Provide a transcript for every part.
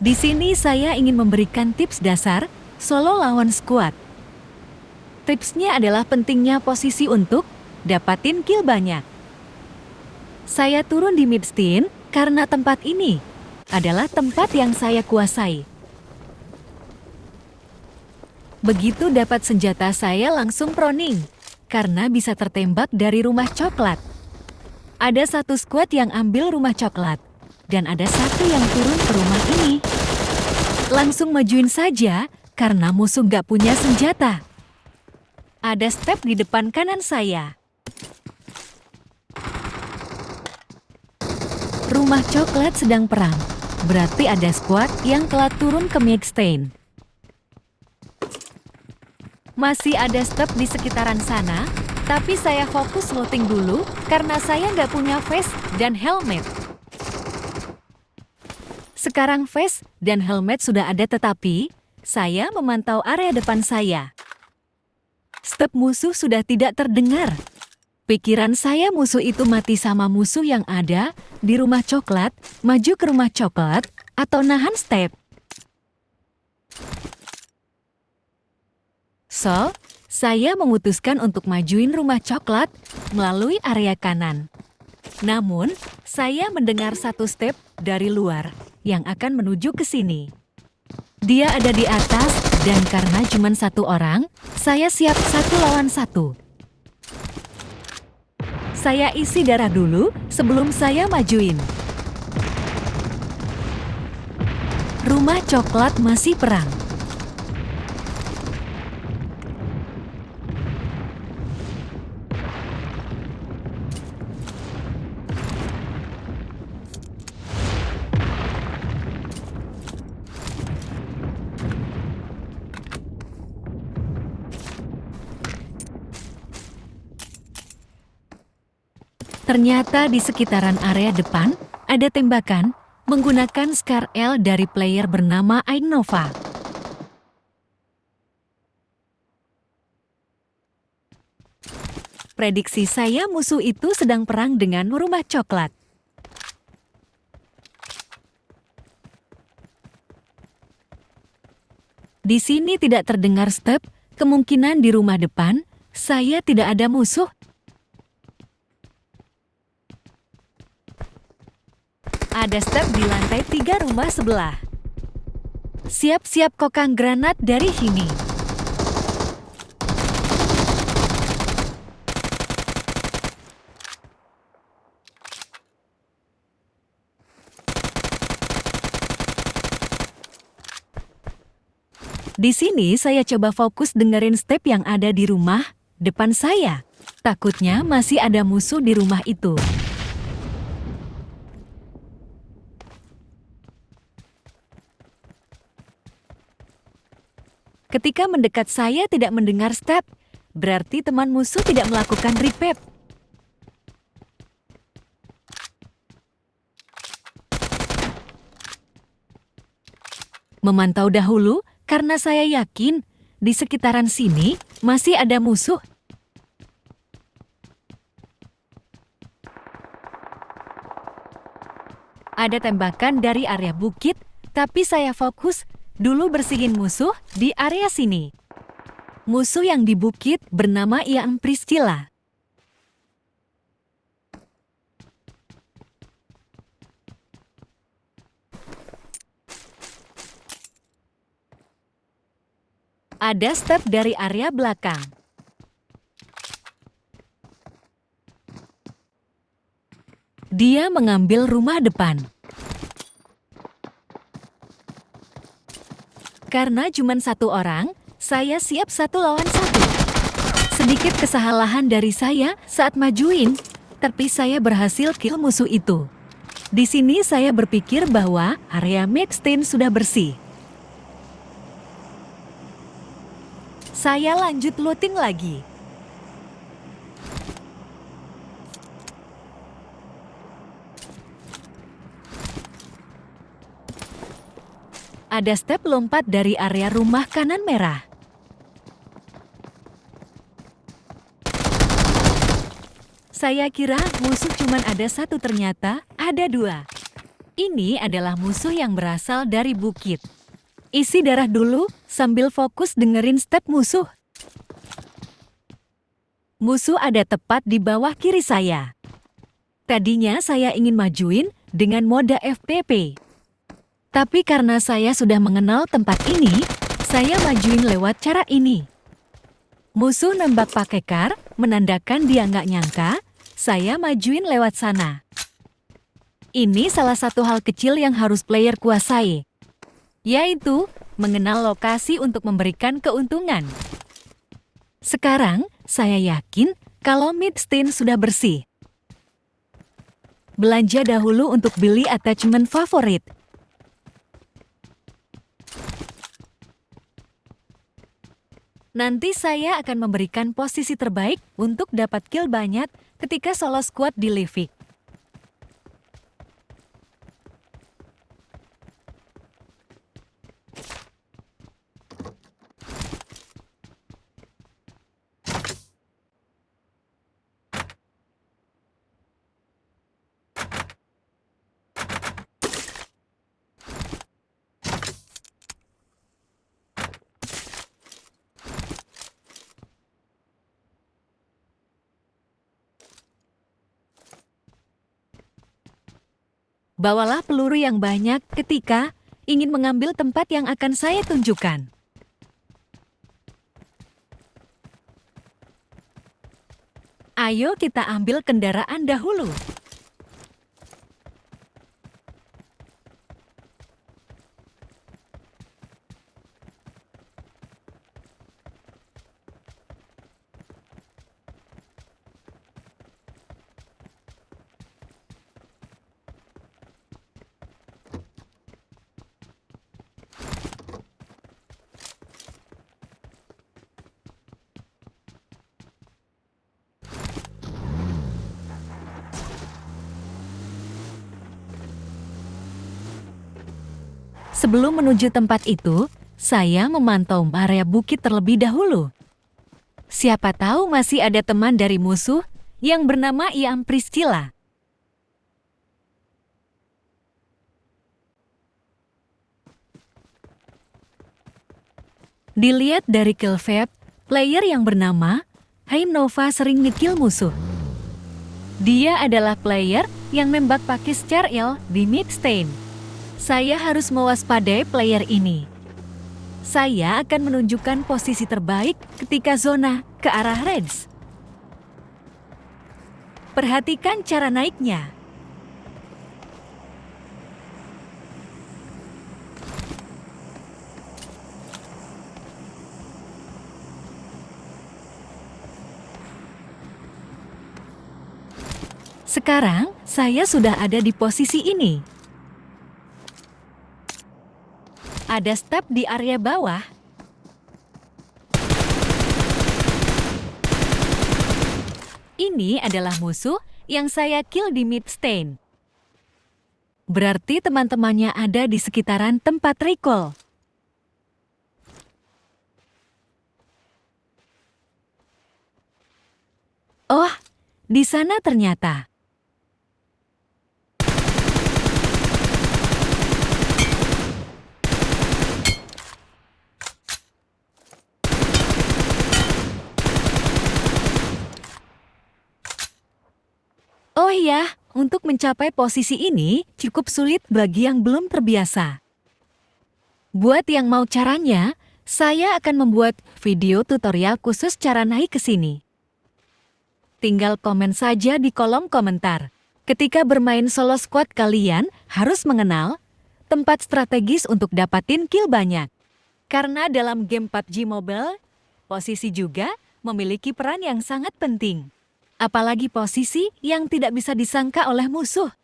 Di sini saya ingin memberikan tips dasar solo lawan squad. Tipsnya adalah pentingnya posisi untuk dapatin kill banyak. Saya turun di mid stone karena tempat ini adalah tempat yang saya kuasai. Begitu dapat senjata saya langsung proning karena bisa tertembak dari rumah coklat. Ada satu squad yang ambil rumah coklat dan ada satu yang turun ke rumah ini. Langsung majuin saja karena musuh nggak punya senjata. Ada step di depan kanan saya. Rumah coklat sedang perang. Berarti ada squad yang telah turun ke Midstein. Masih ada step di sekitaran sana, tapi saya fokus looting dulu karena saya nggak punya vest dan helmet. Sekarang vest dan helmet sudah ada tetapi saya memantau area depan saya. Step musuh sudah tidak terdengar. Pikiran saya musuh itu mati sama musuh yang ada di rumah coklat, maju ke rumah coklat, atau nahan step. So, saya memutuskan untuk majuin rumah coklat melalui area kanan. Namun, saya mendengar satu step dari luar yang akan menuju ke sini. Dia ada di atas dan karena cuma satu orang, saya siap 1 lawan 1. Saya isi darah dulu sebelum saya majuin. Rumah coklat masih perang. Ternyata di sekitaran area depan ada tembakan menggunakan Scar L dari player bernama Aignova. Prediksi saya musuh itu sedang perang dengan rumah coklat. Di sini tidak terdengar step, kemungkinan di rumah depan saya tidak ada musuh. Ada step di lantai 3 rumah sebelah. Siap-siap kokang granat dari sini. Di sini saya coba fokus dengerin step yang ada di rumah depan saya. Takutnya masih ada musuh di rumah itu. Ketika mendekat saya tidak mendengar step, berarti teman musuh tidak melakukan repep. Memantau dahulu karena saya yakin di sekitaran sini masih ada musuh. Ada tembakan dari area bukit, tapi saya fokus dulu bersihin musuh di area sini. Musuh yang di bukit bernama Ian Priscilla. Ada step dari area belakang. Dia mengambil rumah depan. Karena cuma satu orang, saya siap 1 lawan 1. Sedikit kesalahan dari saya saat majuin, tapi saya berhasil kill musuh itu. Di sini saya berpikir bahwa area Midstein sudah bersih. Saya lanjut looting lagi. Ada step lompat dari area rumah kanan merah. Saya kira musuh cuma ada satu, ternyata ada 2. Ini adalah musuh yang berasal dari bukit. Isi darah dulu sambil fokus dengerin step musuh. Musuh ada tepat di bawah kiri saya. Tadinya saya ingin majuin dengan mode FPP. Tapi karena saya sudah mengenal tempat ini, saya majuin lewat cara ini. Musuh nembak pakai kar, menandakan dia nggak nyangka, saya majuin lewat sana. Ini salah satu hal kecil yang harus player kuasai, yaitu mengenal lokasi untuk memberikan keuntungan. Sekarang, saya yakin kalau Midstein sudah bersih. Belanja dahulu untuk beli attachment favorit. Nanti saya akan memberikan posisi terbaik untuk dapat kill banyak ketika solo squad di Livik. Bawalah peluru yang banyak ketika ingin mengambil tempat yang akan saya tunjukkan. Ayo kita ambil kendaraan dahulu. Sebelum menuju tempat itu, saya memantau area bukit terlebih dahulu. Siapa tahu masih ada teman dari musuh yang bernama Iam Priscilla. Dilihat dari kill vape, player yang bernama Hainova sering ngekill musuh. Dia adalah player yang nembak pakai Charl di Midstein. Saya harus mewaspadai player ini. Saya akan menunjukkan posisi terbaik ketika zona ke arah Reds. Perhatikan cara naiknya. Sekarang, saya sudah ada di posisi ini. Ada step di area bawah. Ini adalah musuh yang saya kill di Midstein. Berarti teman-temannya ada di sekitaran tempat recall. Oh, di sana ternyata. Oh iya, untuk mencapai posisi ini cukup sulit bagi yang belum terbiasa. Buat yang mau caranya, saya akan membuat video tutorial khusus cara naik ke sini. Tinggal komen saja di kolom komentar. Ketika bermain solo squad kalian harus mengenal tempat strategis untuk dapatin kill banyak. Karena dalam game PUBG Mobile, posisi juga memiliki peran yang sangat penting. Apalagi posisi yang tidak bisa disangka oleh musuh.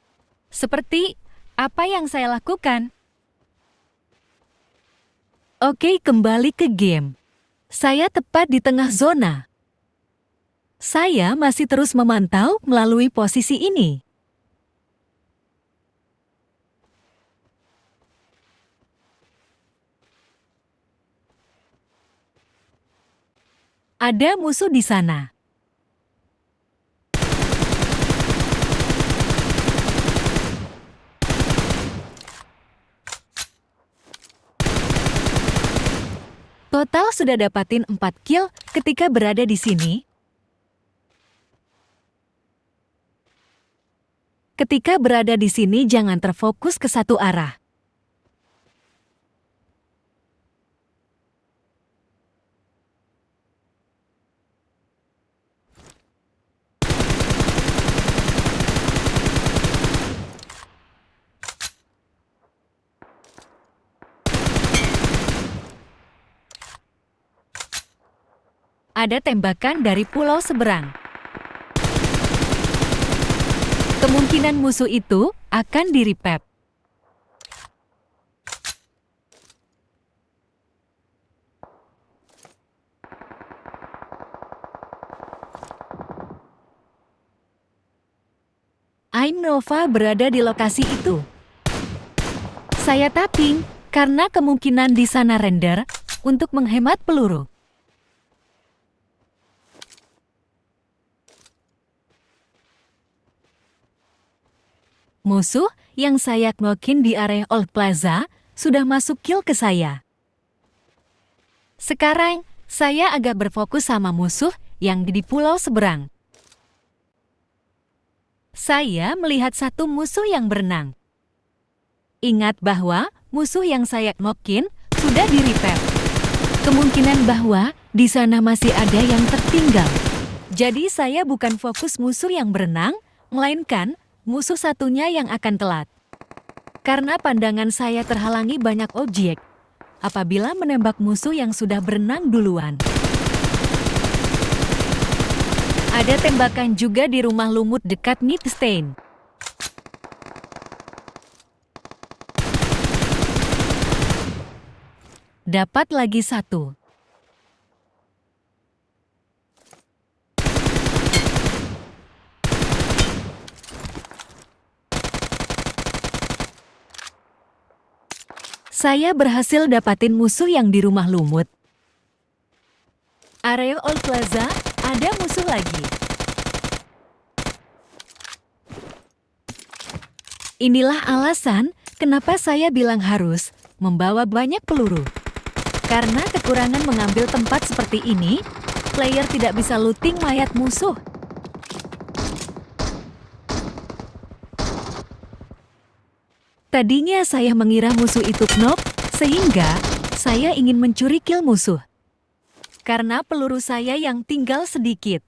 Seperti apa yang saya lakukan. Oke, kembali ke game. Saya tepat di tengah zona. Saya masih terus memantau melalui posisi ini. Ada musuh di sana. Total sudah dapatin 4 kill ketika berada di sini. Ketika berada di sini jangan terfokus ke satu arah. Ada tembakan dari pulau seberang. Kemungkinan musuh itu akan di-repap. Aim Nova berada di lokasi itu. Saya tapping karena kemungkinan di sana render untuk menghemat peluru. Musuh yang saya knock-in di area Old Plaza sudah masuk kill ke saya. Sekarang, saya agak berfokus sama musuh yang di pulau seberang. Saya melihat satu musuh yang berenang. Ingat bahwa musuh yang saya knock-in sudah di-repair. Kemungkinan bahwa di sana masih ada yang tertinggal. Jadi saya bukan fokus musuh yang berenang, melainkan musuh satunya yang akan telat. Karena pandangan saya terhalangi banyak objek apabila menembak musuh yang sudah berenang duluan. Ada tembakan juga di rumah lumut dekat Midstein. Dapat lagi satu. Saya berhasil dapatin musuh yang di rumah lumut. Area Old Plaza, ada musuh lagi. Inilah alasan kenapa saya bilang harus membawa banyak peluru. Karena kekurangan mengambil tempat seperti ini, player tidak bisa looting mayat musuh. Tadinya saya mengira musuh itu knock, sehingga saya ingin mencuri kill musuh. Karena peluru saya yang tinggal sedikit.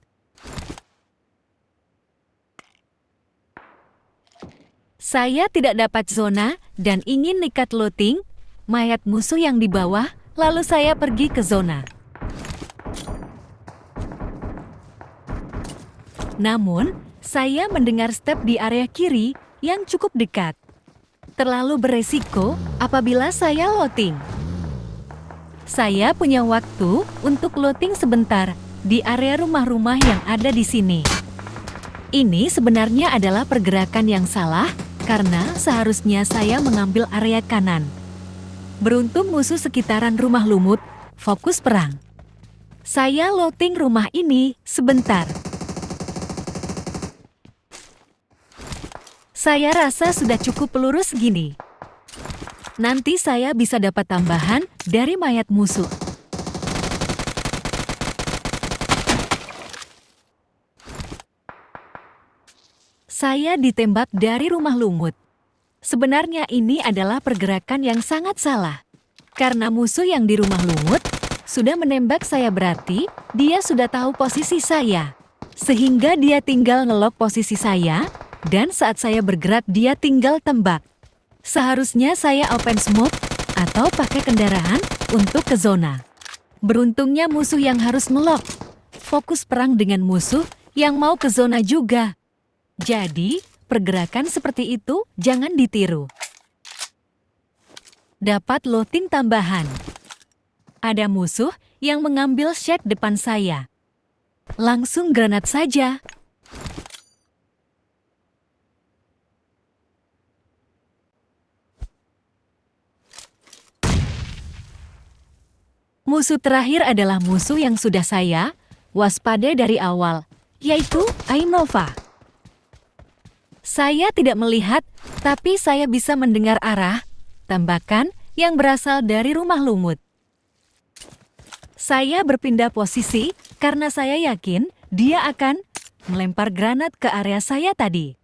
Saya tidak dapat zona dan ingin nekat looting mayat musuh yang di bawah, lalu saya pergi ke zona. Namun, saya mendengar step di area kiri yang cukup dekat. Terlalu beresiko apabila saya looting. Saya punya waktu untuk looting sebentar di area rumah-rumah yang ada di sini. Ini sebenarnya adalah pergerakan yang salah karena seharusnya saya mengambil area kanan. Beruntung musuh sekitaran rumah lumut fokus perang. Saya looting rumah ini sebentar. Saya rasa sudah cukup peluru segini. Nanti saya bisa dapat tambahan dari mayat musuh. Saya ditembak dari rumah lumut. Sebenarnya ini adalah pergerakan yang sangat salah. Karena musuh yang di rumah lumut sudah menembak saya, berarti dia sudah tahu posisi saya. Sehingga dia tinggal ngelok posisi saya. Dan saat saya bergerak dia tinggal tembak. Seharusnya saya open smoke atau pakai kendaraan untuk ke zona. Beruntungnya musuh yang harus ngelok. Fokus perang dengan musuh yang mau ke zona juga. Jadi, pergerakan seperti itu jangan ditiru. Dapat looting tambahan. Ada musuh yang mengambil shed depan saya. Langsung granat saja. Musuh terakhir adalah musuh yang sudah saya waspada dari awal, yaitu Aim Nova. Saya tidak melihat, tapi saya bisa mendengar arah tembakan yang berasal dari rumah lumut. Saya berpindah posisi karena saya yakin dia akan melempar granat ke area saya tadi.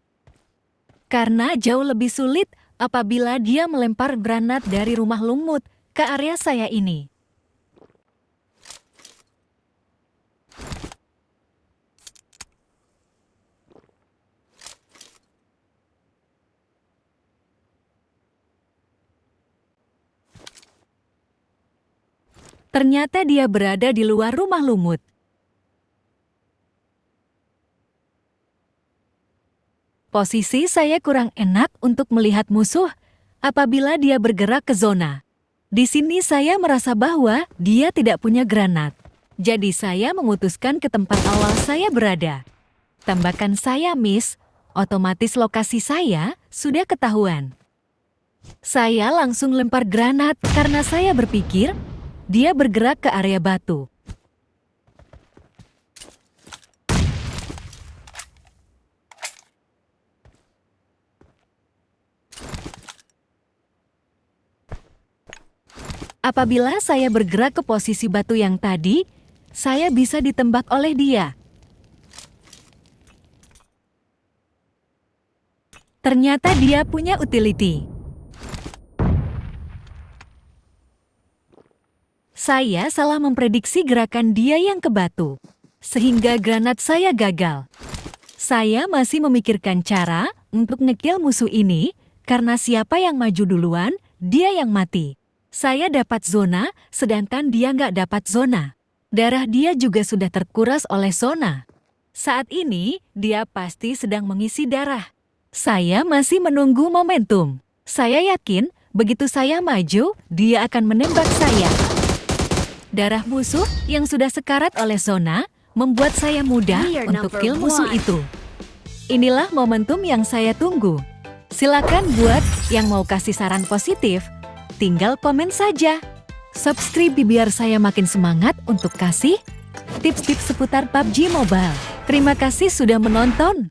Karena jauh lebih sulit apabila dia melempar granat dari rumah lumut ke area saya ini. Ternyata dia berada di luar rumah lumut. Posisi saya kurang enak untuk melihat musuh apabila dia bergerak ke zona. Di sini saya merasa bahwa dia tidak punya granat. Jadi saya memutuskan ke tempat awal saya berada. Tembakan saya miss, otomatis lokasi saya sudah ketahuan. Saya langsung lempar granat karena saya berpikir dia bergerak ke area batu. Apabila saya bergerak ke posisi batu yang tadi, saya bisa ditembak oleh dia. Ternyata dia punya utility. Saya salah memprediksi gerakan dia yang ke batu, sehingga granat saya gagal. Saya masih memikirkan cara untuk ngekill musuh ini, karena siapa yang maju duluan, dia yang mati. Saya dapat zona, sedangkan dia nggak dapat zona. Darah dia juga sudah terkuras oleh zona. Saat ini, dia pasti sedang mengisi darah. Saya masih menunggu momentum. Saya yakin, begitu saya maju, dia akan menembak saya. Darah musuh yang sudah sekarat oleh zona membuat saya mudah untuk kill musuh itu. Inilah momentum yang saya tunggu. Silakan buat yang mau kasih saran positif, tinggal komen saja. Subscribe biar saya makin semangat untuk kasih tips-tips seputar PUBG Mobile. Terima kasih sudah menonton.